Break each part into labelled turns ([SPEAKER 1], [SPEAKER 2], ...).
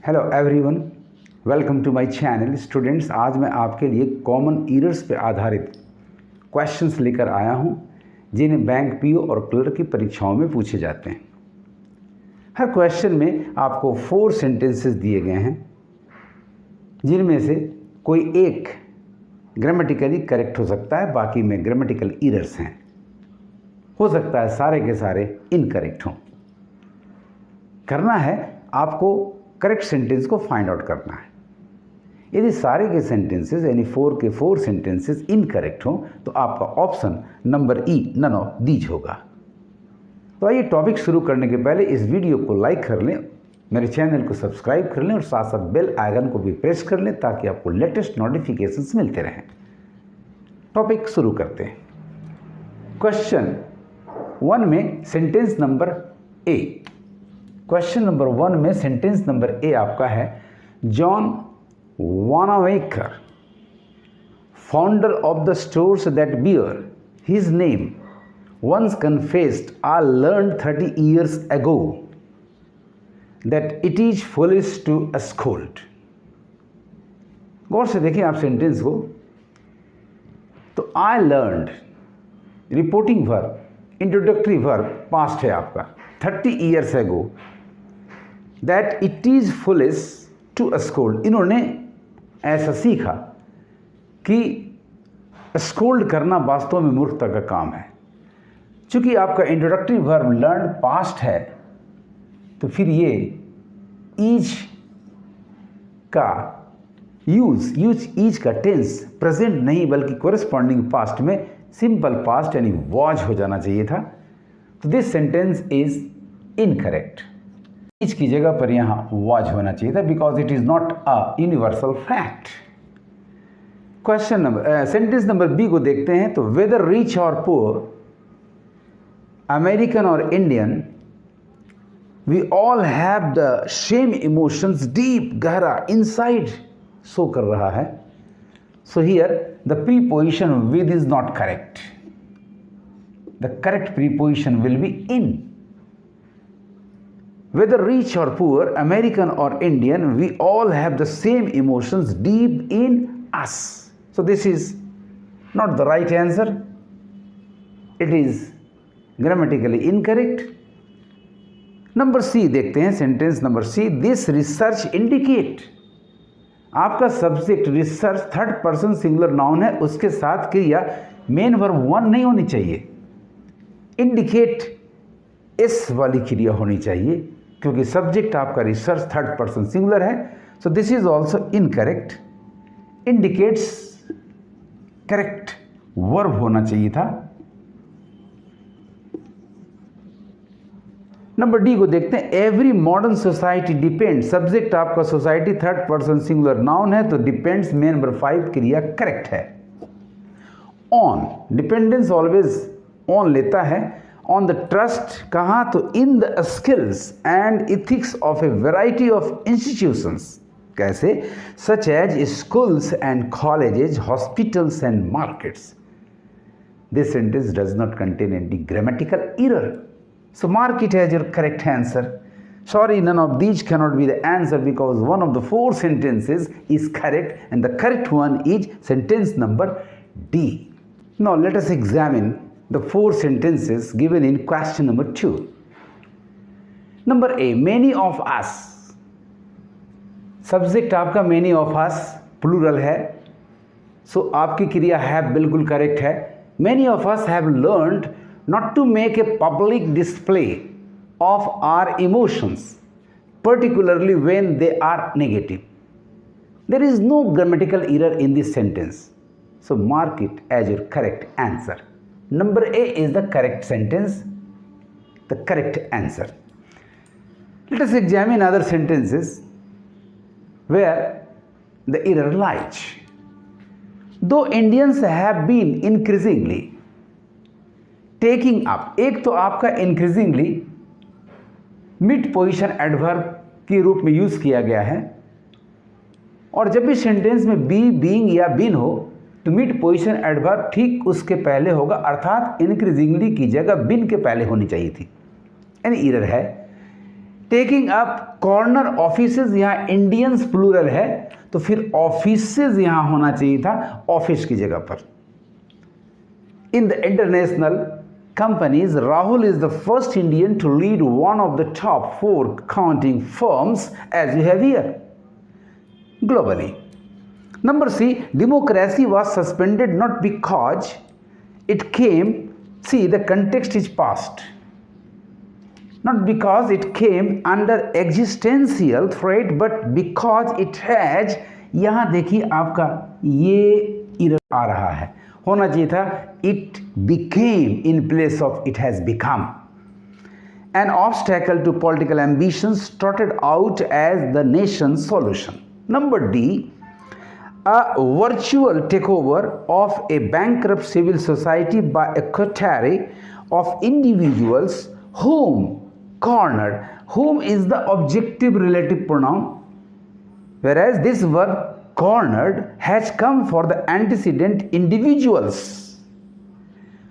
[SPEAKER 1] Hello everyone, welcome to my channel. Students, आज मैं आपके लिए कॉमन एरर्स पर आधारित क्वेश्चंस लेकर आया हूं, जिन्हें बैंक पीओ और क्लर्क की परीक्षाओं में पूछे जाते हैं। हर क्वेश्चन में आपको 4 सेंटेंसेस दिए गए हैं, जिनमें से कोई एक ग्रामेटिकली करेक्ट हो सकता है, बाकी में ग्रामेटिकल एरर्स हैं। हो सकता है सारे के सारे इनकरेक्ट हों। करना है आपको करेक्ट सेंटेंस को फाइंड आउट करना है। यदि सारे के सेंटेंसेस यानी 4 के 4 सेंटेंसेस इनकरेक्ट हों तो आपका option number E, none of these होगा। तो आइए टॉपिक शुरू करने के पहले इस वीडियो को लाइक कर लें, मेरे चैनल को सब्सक्राइब कर लें और साथ साथ बेल आइकन को भी प्रेस कर लें ताकि आपको लेटेस्ट नोटिफिकेशंस मिलते रहें। टॉपिक शुरू करते हैं। क्वेश्चन 1 में sentence number A. Question number 1 में सेंटेंस नंबर ए आपका है, John Wanamaker, founder of the stores that bear his name, once confessed, I learned 30 years ago that it is foolish to scold। गौर से देखें आप sentence को। तो I learned reporting verb, introductory verb past है आपका, 30 years ago that it is foolish to scold। इन्होंने ऐसा सीखा कि स्कोल्ड करना वास्तव में मूर्खता का काम है। चूंकि आपका इंट्रोडक्टरी वर्ब लर्न पास्ट है, तो फिर ये ईज का यूज ईज का टेंस प्रेजेंट नहीं बल्कि कोरेस्पॉन्डिंग पास्ट में सिंपल पास्ट यानी वॉज हो जाना चाहिए था। तो this sentence is incorrect. Is की जगह पर यहां वॉज होना चाहिए था, because it is not a universal fact. Question number sentence number B को देखते हैं। तो वेदर रिच और पुअर, अमेरिकन और Indian, we all have the same emotions, deep गहरा इनसाइड शो कर रहा है। So here the preposition with is not correct. The correct preposition will be in. Whether rich or poor, American or Indian, we all have the same emotions deep in us. So this is not the right answer. It is grammatically incorrect. Number C देखते हैं, sentence number C. This research indicate, आपका subject research third person singular noun है, उसके साथ क्रिया main verb 1 नहीं होनी चाहिए, इंडिकेट एस वाली क्रिया होनी चाहिए, क्योंकि सब्जेक्ट आपका रिसर्च थर्ड पर्सन सिंगुलर है। So this is also incorrect. Indicates correct verb होना चाहिए था। नंबर डी को देखते हैं। Every modern society depend, subject आपका society third person singular noun है, तो डिपेंड्स मेन नंबर 5 क्रिया करेक्ट है। ऑन, डिपेंडेंस ऑलवेज ऑन लेता है। ऑन द ट्रस्ट कहाँ, तो in the skills and ethics of a variety of institutions. कैसे? Such as schools and colleges, hospitals and markets. This sentence does not contain any grammatical error, so mark it as your correct answer. Sorry, none of these cannot be the answer because one of the 4 sentences is correct and the correct one is sentence number D. Now let us examine the 4 sentences given in question number 2. Number A, many of us, subject आपका many of us plural है, सो आपकी क्रिया have बिल्कुल correct है। Many of us have learned not to make a public display of our emotions, particularly when they are negative. There is no grammatical error in this sentence, so mark it as your correct answer. Number A is the correct sentence, the correct answer. Let us examine other sentences where the error lies. Though Indians have been increasingly taking up, एक तो आपका increasingly mid position adverb के रूप में use किया गया है, और जब भी सेंटेंस में बी, बीइंग या बीन हो तो मिड पोजीशन एडवर्ब ठीक उसके पहले होगा, अर्थात इंक्रीजिंगली की जगह बिन के पहले होनी चाहिए थी। यानी एरर है। टेकिंग अप कॉर्नर ऑफिसेज, यहाँ इंडियंस प्लूरल है तो फिर ऑफिसेज यहाँ होना चाहिए था ऑफिस की जगह पर। In the international companies, Rahul is the first Indian to lead one of the top 4 accounting firms as you have here globally. Number C, democracy was suspended not because it came, see the context is past, not because it came under existential threat but because it has, यहाँ देखिए आपका ये error आ रहा है, होना चाहिए था it became in place of it has become. An obstacle to political ambitions trotted out as the nation's solution. Number D, a virtual takeover of a bankrupt civil society by a coterie of individuals whom cornered, whom is the objective relative pronoun, whereas this verb cornered has come for the antecedent individuals.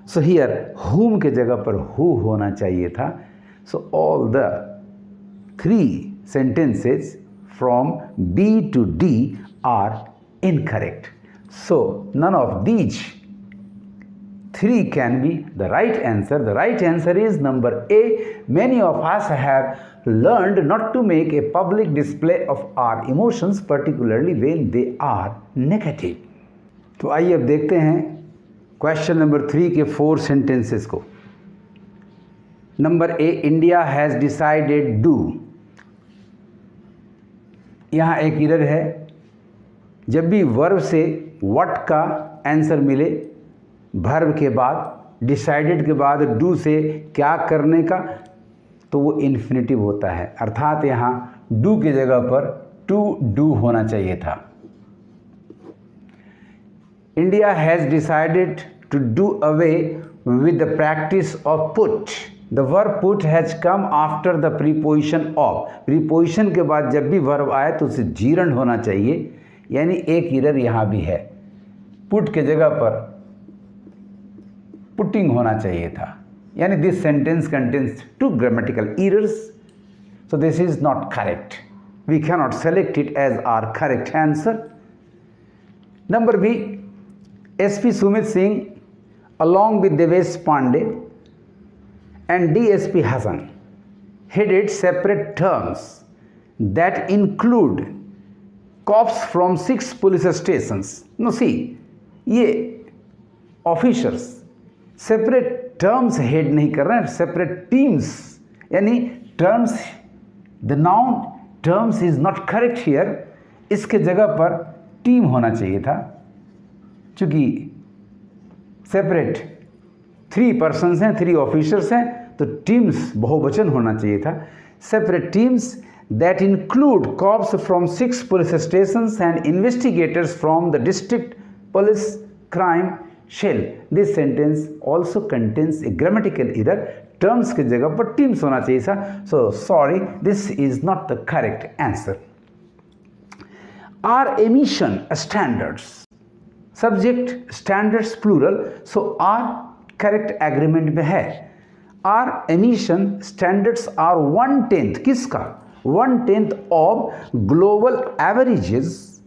[SPEAKER 1] So here whom के जगह पर who होना चाहिए था. So all the 3 sentences from B to D are incorrect. So none of these 3 can be the right answer. The right answer is number A. Many of us have learned not to make a public display of our emotions, particularly when they are negative. तो आइए अब देखते हैं question number 3 के 4 sentences को. Number A, India has decided do. यहाँ एक error है. जब भी वर्ब से व्हाट का आंसर मिले, वर्ब के बाद डिसाइडेड के बाद डू से क्या करने का, तो वो इन्फिनेटिव होता है. अर्थात यहाँ डू की जगह पर टू डू होना चाहिए था. India has decided to do away with the practice of put. The verb put has come after the preposition of. Preposition के बाद जब भी वर्ब आए तो उसे जीरंड होना चाहिए, यानी एक एरर यहाँ भी है. पुट के जगह पर पुटिंग होना चाहिए था. यानी this sentence contains 2 grammatical errors, so this is not correct. We cannot select it as our correct answer. Number B, SP Sumit Singh along with Devesh Pandey and DSP Hassan headed separate terms that include cops from 6 police stations. No, see, ये officers separate terms head नहीं कर रहे हैं, separate teams, यानी terms, the noun terms is not correct here. इसके जगह पर team होना चाहिए था. चूंकि सेपरेट 3 पर्सन्स हैं, 3 ऑफिसर्स हैं, तो टीम्स बहुवचन होना चाहिए था. Separate teams that include cops from 6 police stations and investigators from the district police crime cell. This sentence also contains a grammatical error. Terms की जगह पर टीम्स होना चाहिए था. So sorry, this is not the correct answer. Our emission standards, subject standards plural, so are correct agreement में है. Our emission standards are 1/10 किसका? 1/10 of global averages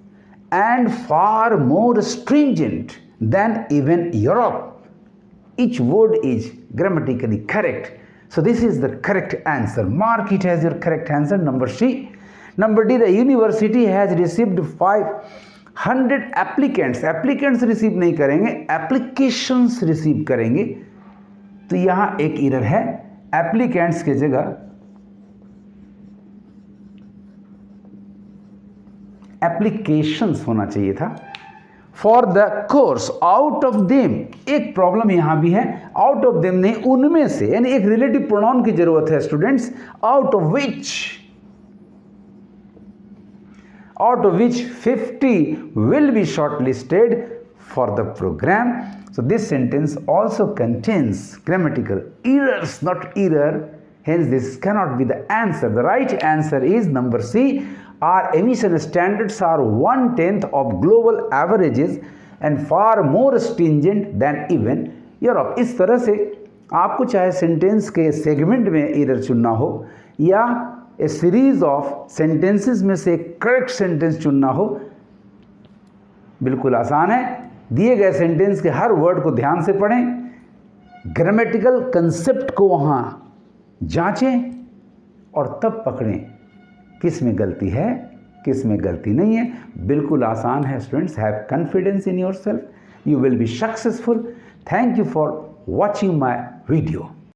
[SPEAKER 1] and far more stringent than even Europe. Each word is grammatically correct. So this is the correct answer. Mark it as your correct answer. Number C. Number D, the university has received 500 applicants. Applicants receive नहीं करेंगे, applications receive करेंगे. तो यहाँ एक error है. Applicants के जगह applications होना चाहिए था. For the course out of them, एक प्रॉब्लम यहां भी है. आउट ऑफ देम नहीं, उनमें से, यानी एक रिलेटिव प्रोनाउन की जरूरत है students. Out of which 50 will be shortlisted for the programme. So this sentence also contains grammatical errors, not error. Hence this cannot be the answer. The right answer is number C. Our emission standards are 1/10 of global averages and far more stringent than even Europe. इस तरह से आपको चाहे sentence के segment में error चुनना हो या ए सीरीज ऑफ सेंटेंसेस में से करेक्ट सेंटेंस चुनना हो, बिल्कुल आसान है। दिए गए सेंटेंस के हर वर्ड को ध्यान से पढ़ें, ग्रामेटिकल कंसेप्ट को वहाँ जांचें और तब पकड़ें किस में गलती है, किस में गलती नहीं है। बिल्कुल आसान है students. Have confidence in yourself, you will be successful. Thank you for watching my video.